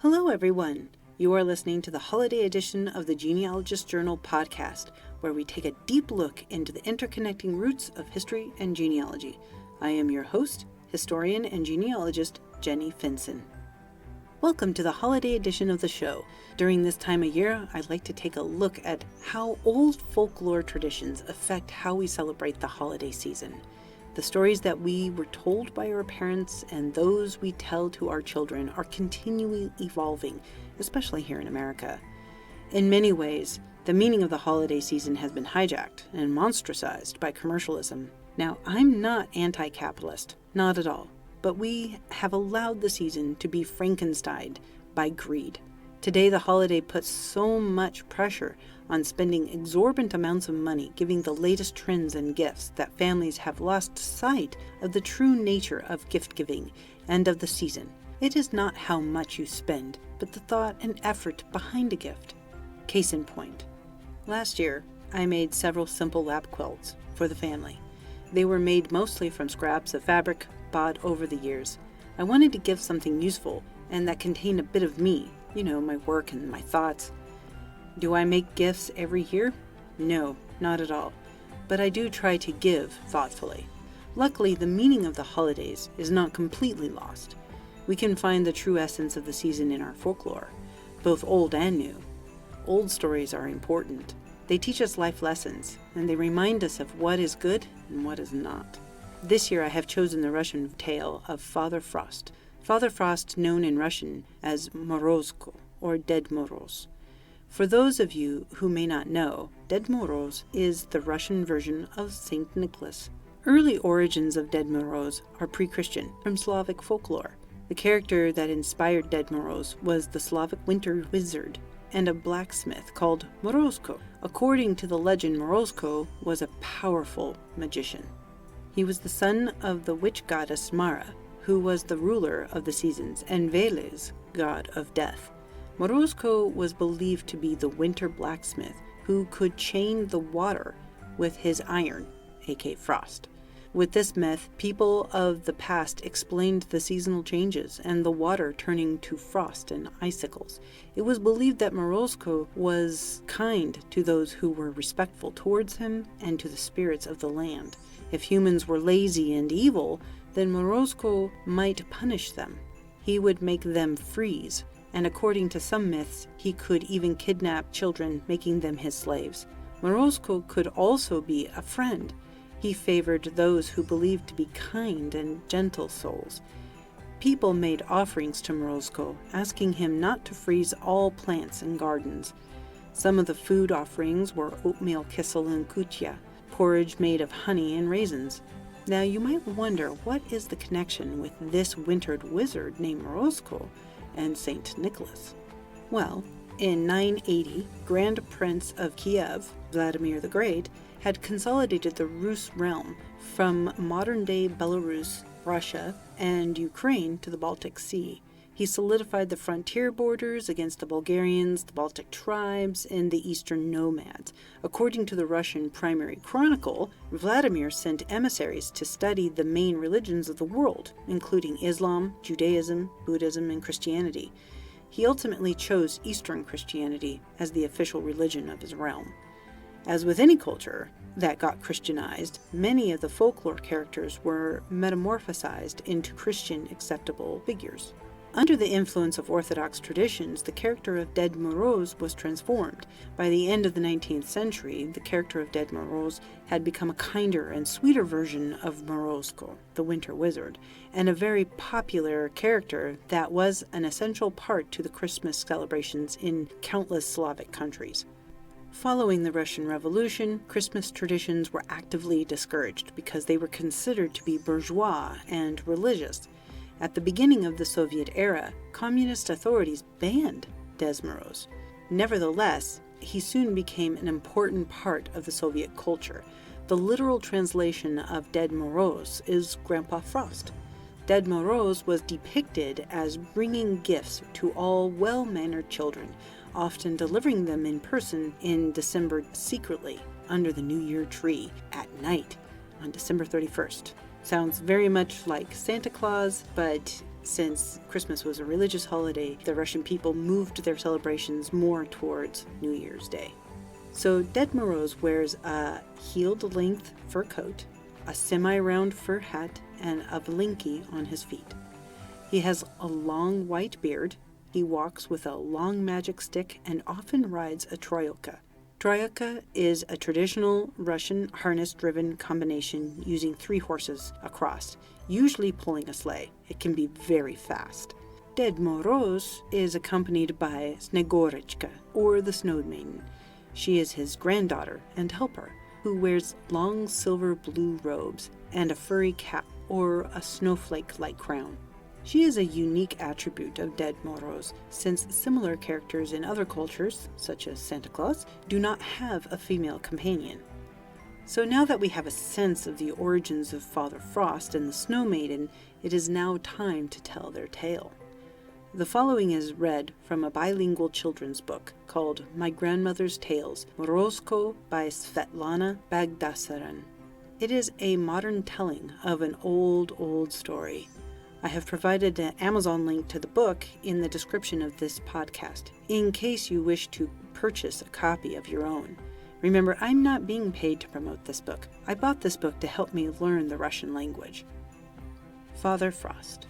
Hello, everyone. You are listening to the holiday edition of the Genealogist Journal podcast, where we take a deep look into the interconnecting roots of history and genealogy. I am your host, historian and genealogist, Jenny Finson. Welcome to the holiday edition of the show. During this time of year, I'd like to take a look at how old folklore traditions affect how we celebrate the holiday season. The stories that we were told by our parents and those we tell to our children are continually evolving, especially here in America. In many ways, the meaning of the holiday season has been hijacked and monstrosized by commercialism. Now, I'm not anti-capitalist, not at all, but we have allowed the season to be Frankensteined by greed. Today, the holiday puts so much pressure on spending exorbitant amounts of money giving the latest trends and gifts that families have lost sight of the true nature of gift giving and of the season. It is not how much you spend, but the thought and effort behind a gift. Case in point. Last year, I made several simple lap quilts for the family. They were made mostly from scraps of fabric bought over the years. I wanted to give something useful and that contained a bit of me, my work and my thoughts. Do I make gifts every year? No, not at all. But I do try to give thoughtfully. Luckily, the meaning of the holidays is not completely lost. We can find the true essence of the season in our folklore, both old and new. Old stories are important. They teach us life lessons, and they remind us of what is good and what is not. This year I have chosen the Russian tale of Father Frost. Father Frost, known in Russian as Morozko, or Dead Moroz. For those of you who may not know, Dead Moroz is the Russian version of Saint Nicholas. Early origins of Dead Moroz are pre-Christian, from Slavic folklore. The character that inspired Dead Moroz was the Slavic winter wizard and a blacksmith called Morozko. According to the legend, Morozko was a powerful magician. He was the son of the witch goddess Mara, who was the ruler of the seasons, and Veles, god of death. Morozko was believed to be the winter blacksmith who could chain the water with his iron, aka frost. With this myth, people of the past explained the seasonal changes and the water turning to frost and icicles. It was believed that Morozko was kind to those who were respectful towards him and to the spirits of the land. If humans were lazy and evil, then Morozko might punish them. He would make them freeze, and according to some myths, he could even kidnap children, making them his slaves. Morozko could also be a friend. He favored those who believed to be kind and gentle souls. People made offerings to Morozko, asking him not to freeze all plants and gardens. Some of the food offerings were oatmeal kissel and kutia, porridge made of honey and raisins. Now you might wonder, what is the connection with this wintered wizard named Morozko and Saint Nicholas? Well, in 980, Grand Prince of Kiev, Vladimir the Great, had consolidated the Rus realm from modern-day Belarus, Russia, and Ukraine to the Baltic Sea. He solidified the frontier borders against the Bulgarians, the Baltic tribes, and the eastern nomads. According to the Russian Primary Chronicle, Vladimir sent emissaries to study the main religions of the world, including Islam, Judaism, Buddhism, and Christianity. He ultimately chose Eastern Christianity as the official religion of his realm. As with any culture that got Christianized, many of the folklore characters were metamorphosized into Christian acceptable figures. Under the influence of Orthodox traditions, the character of Dead Moroz was transformed. By the end of the 19th century, the character of Dead Moroz had become a kinder and sweeter version of Morozko, the winter wizard, and a very popular character that was an essential part to the Christmas celebrations in countless Slavic countries. Following the Russian Revolution, Christmas traditions were actively discouraged because they were considered to be bourgeois and religious. At the beginning of the Soviet era, communist authorities banned Dead Moroz. Nevertheless, he soon became an important part of the Soviet culture. The literal translation of Dead Moroz is Grandpa Frost. Dead Moroz was depicted as bringing gifts to all well-mannered children, often delivering them in person in December secretly under the New Year tree at night on December 31st. Sounds very much like Santa Claus, but Since Christmas was a religious holiday, the Russian people moved their celebrations more towards New Year's Day. So Ded Moroz wears a heeled-length fur coat, a semi-round fur hat, and a blinky on his feet. He has a long white beard. He walks with a long magic stick and often rides a troika. Troika is a traditional Russian harness-driven combination using 3 horses across, usually pulling a sleigh. It can be very fast. Ded Moroz is accompanied by Snegorechka, or the Snow Maiden. She is his granddaughter and helper, who wears long silver blue robes and a furry cap or a snowflake-like crown. She is a unique attribute of Ded Moroz, since similar characters in other cultures, such as Santa Claus, do not have a female companion. So now that we have a sense of the origins of Father Frost and the Snow Maiden, it is now time to tell their tale. The following is read from a bilingual children's book called My Grandmother's Tales, Morozko by Svetlana Bagdasaran. It is a modern telling of an old story. I have provided an Amazon link to the book in the description of this podcast, in case you wish to purchase a copy of your own. Remember, I'm not being paid to promote this book. I bought this book to help me learn the Russian language. Father Frost.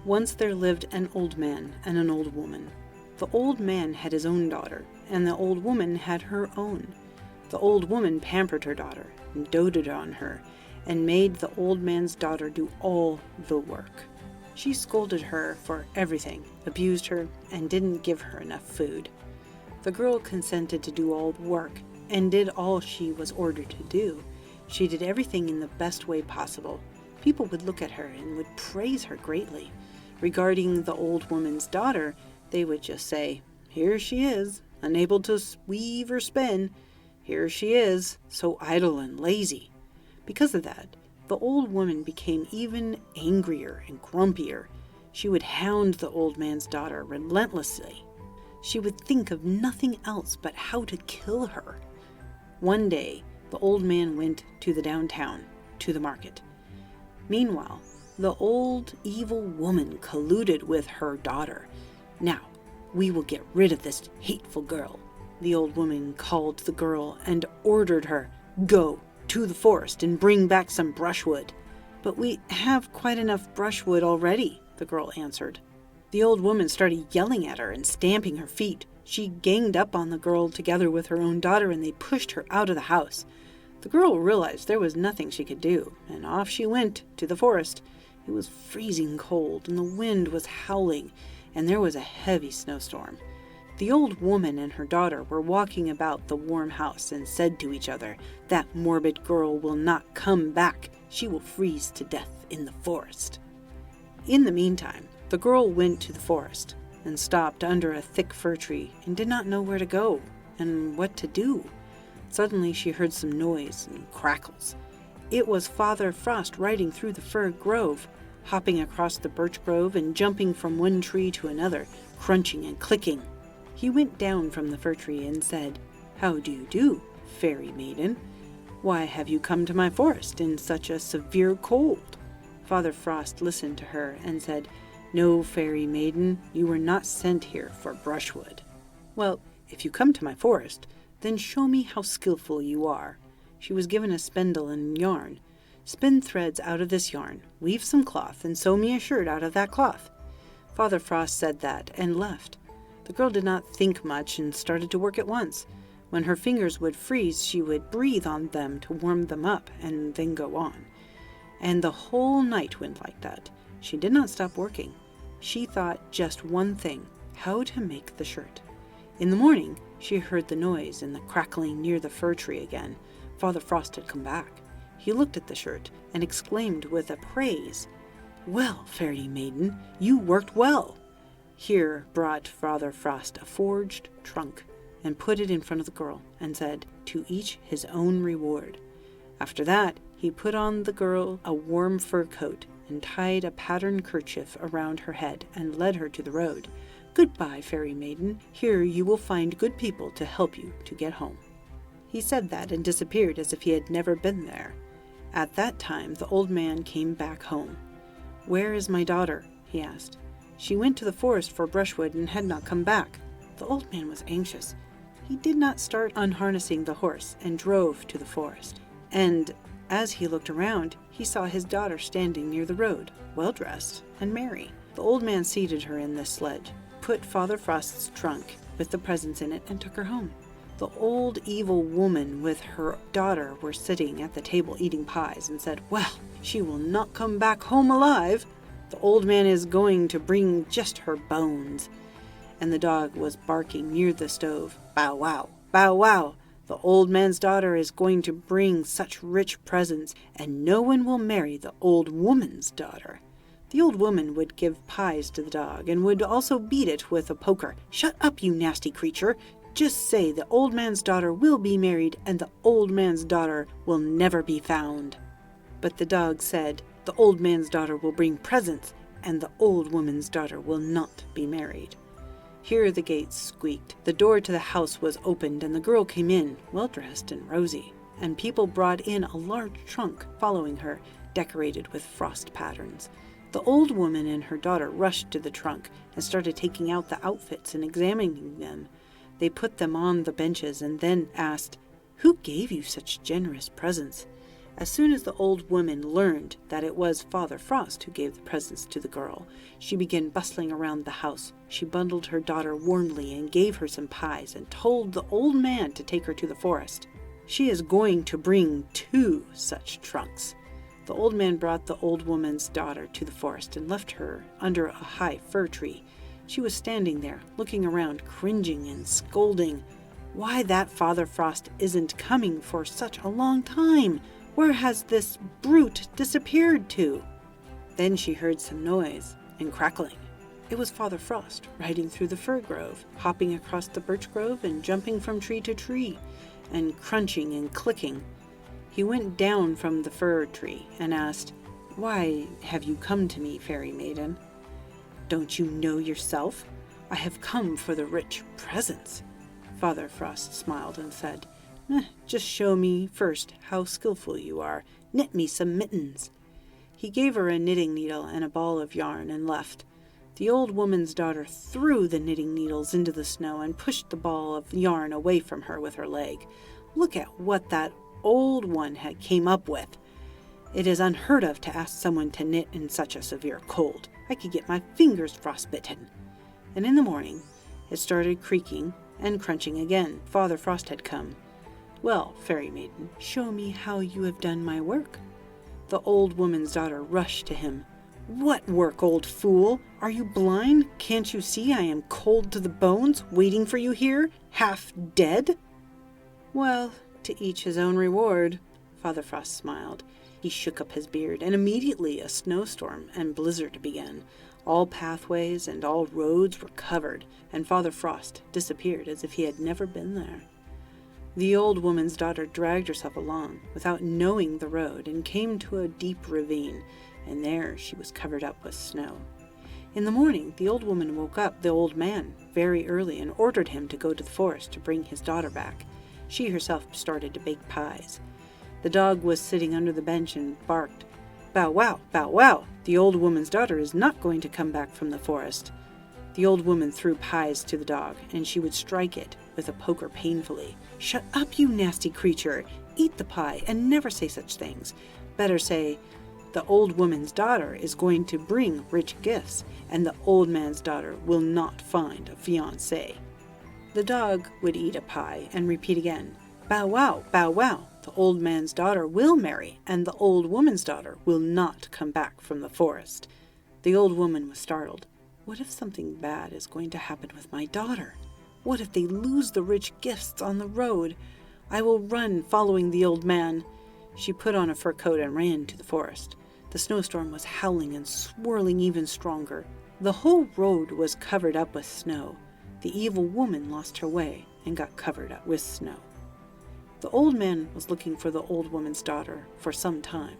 Once there lived an old man and an old woman. The old man had his own daughter, and the old woman had her own. The old woman pampered her daughter, and doted on her, and made the old man's daughter do all the work. She scolded her for everything, abused her, and didn't give her enough food. The girl consented to do all the work, and did all she was ordered to do. She did everything in the best way possible. People would look at her and would praise her greatly. Regarding the old woman's daughter, they would just say, "Here she is, unable to weave or spin. Here she is, so idle and lazy." Because of that, the old woman became even angrier and grumpier. She would hound the old man's daughter relentlessly. She would think of nothing else but how to kill her. One day, the old man went to the downtown, to the market. Meanwhile, the old evil woman colluded with her daughter. "Now, we will get rid of this hateful girl." The old woman called the girl and ordered her, "Go to the forest and bring back some brushwood." "But we have quite enough brushwood already," the girl answered. The old woman started yelling at her and stamping her feet. She ganged up on the girl together with her own daughter, and they pushed her out of the house. The girl realized there was nothing she could do, and off she went to the forest. It was freezing cold, and the wind was howling, and there was a heavy snowstorm. The old woman and her daughter were walking about the warm house and said to each other, "That morbid girl will not come back. She will freeze to death in the forest." In the meantime, the girl went to the forest and stopped under a thick fir tree and did not know where to go and what to do. Suddenly she heard some noise and crackles. It was Father Frost riding through the fir grove, hopping across the birch grove and jumping from one tree to another, crunching and clicking. He went down from the fir tree and said, "How do you do, fairy maiden? Why have you come to my forest in such a severe cold?" Father Frost listened to her and said, "No, fairy maiden, you were not sent here for brushwood." "Well, if you come to my forest, then show me how skillful you are." She was given a spindle and yarn. "Spin threads out of this yarn, weave some cloth, and sew me a shirt out of that cloth." Father Frost said that and left. The girl did not think much and started to work at once. When her fingers would freeze, she would breathe on them to warm them up and then go on. And the whole night went like that. She did not stop working. She thought just one thing, how to make the shirt. In the morning, she heard the noise and the crackling near the fir tree again. Father Frost had come back. He looked at the shirt and exclaimed with a praise, "Well, fairy maiden, you worked well." Here brought Father Frost a forged trunk and put it in front of the girl and said, "To each his own reward." After that, he put on the girl a warm fur coat and tied a patterned kerchief around her head and led her to the road. "Goodbye, fairy maiden. Here you will find good people to help you to get home." He said that and disappeared as if he had never been there. At that time, the old man came back home. "Where is my daughter?" he asked. "She went to the forest for brushwood and had not come back." The old man was anxious. He did not start unharnessing the horse and drove to the forest. And as he looked around, he saw his daughter standing near the road, well-dressed and merry. The old man seated her in this sledge, put Father Frost's trunk with the presents in it, and took her home. The old evil woman with her daughter were sitting at the table eating pies and said, "Well, she will not come back home alive. The old man is going to bring just her bones." And the dog was barking near the stove. "Bow wow, bow wow. The old man's daughter is going to bring such rich presents, and no one will marry the old woman's daughter." The old woman would give pies to the dog and would also beat it with a poker. "Shut up, you nasty creature. Just say the old man's daughter will be married and the old man's daughter will never be found." But the dog said, "The old man's daughter will bring presents and the old woman's daughter will not be married." Here the gates squeaked. The door to the house was opened and the girl came in, well-dressed and rosy, and people brought in a large trunk following her, decorated with frost patterns. The old woman and her daughter rushed to the trunk and started taking out the outfits and examining them. They put them on the benches and then asked, "Who gave you such generous presents?" As soon as the old woman learned that it was Father Frost who gave the presents to the girl, she began bustling around the house. She bundled her daughter warmly and gave her some pies and told the old man to take her to the forest. "She is going to bring 2 such trunks." The old man brought the old woman's daughter to the forest and left her under a high fir tree. She was standing there, looking around, cringing and scolding. "Why, that Father Frost isn't coming for such a long time. Where has this brute disappeared to?" Then she heard some noise and crackling. It was Father Frost riding through the fir grove, hopping across the birch grove and jumping from tree to tree, and crunching and clicking. He went down from the fir tree and asked, "Why have you come to me, Fairy Maiden?" "Don't you know yourself? I have come for the rich presents." Father Frost smiled and said, "Just show me first how skillful you are. Knit me some mittens." He gave her a knitting needle and a ball of yarn and left. The old woman's daughter threw the knitting needles into the snow and pushed the ball of yarn away from her with her leg. Look at what that old one had came up with. It is unheard of to ask someone to knit in such a severe cold. I could get my fingers frostbitten. And in the morning, it started creaking and crunching again. Father Frost had come. "Well, Fairy Maiden, show me how you have done my work." The old woman's daughter rushed to him. "What work, old fool? Are you blind? Can't you see I am cold to the bones, waiting for you here, half dead?" "Well, to each his own reward," Father Frost smiled. He shook up his beard, and immediately a snowstorm and blizzard began. All pathways and all roads were covered, and Father Frost disappeared as if he had never been there. The old woman's daughter dragged herself along without knowing the road and came to a deep ravine, and there she was covered up with snow. In the morning, the old woman woke up the old man very early and ordered him to go to the forest to bring his daughter back. She herself started to bake pies. The dog was sitting under the bench and barked, "Bow wow, bow wow. The old woman's daughter is not going to come back from the forest." The old woman threw pies to the dog, and she would strike it with a poker painfully. "Shut up, you nasty creature. Eat the pie and never say such things. Better say, the old woman's daughter is going to bring rich gifts, and the old man's daughter will not find a fiancé." The dog would eat a pie and repeat again, "Bow wow, bow wow. The old man's daughter will marry, and the old woman's daughter will not come back from the forest." The old woman was startled. What if something bad is going to happen with my daughter? What if they lose the rich gifts on the road? I will run following the old man. She put on a fur coat and ran to the forest. The snowstorm was howling and swirling even stronger. The whole road was covered up with snow. The evil woman lost her way and got covered up with snow. The old man was looking for the old woman's daughter for some time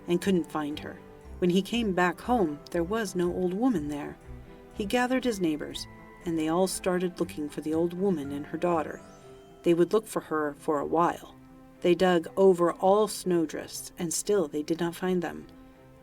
and couldn't find her. When he came back home, there was no old woman there. He gathered his neighbors, and they all started looking for the old woman and her daughter. They would look for her for a while. They dug over all snowdrifts, and still they did not find them.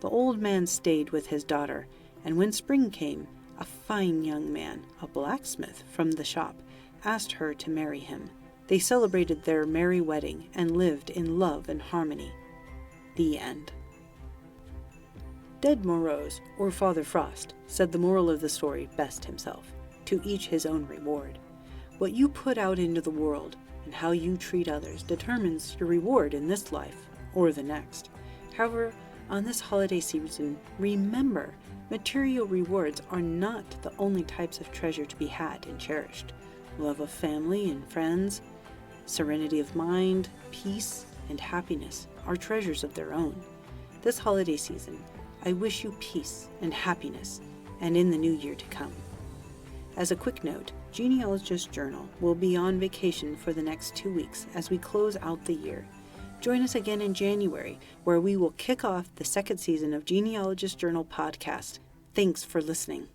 The old man stayed with his daughter, And when spring came, a fine young man, a blacksmith from the shop, asked her to marry him. They celebrated their merry wedding and lived in love and harmony. The end. Dead Morose, or Father Frost, said the moral of the story best himself: to each his own reward. What you put out into the world and how you treat others determines your reward in this life or the next. However, on this holiday season, remember, material rewards are not the only types of treasure to be had and cherished. Love of family and friends, serenity of mind, peace, and happiness are treasures of their own. This holiday season, I wish you peace and happiness, and in the new year to come. As a quick note, Genealogist Journal will be on vacation for the next 2 weeks as we close out the year. Join us again in January, where we will kick off the second season of Genealogist Journal podcast. Thanks for listening.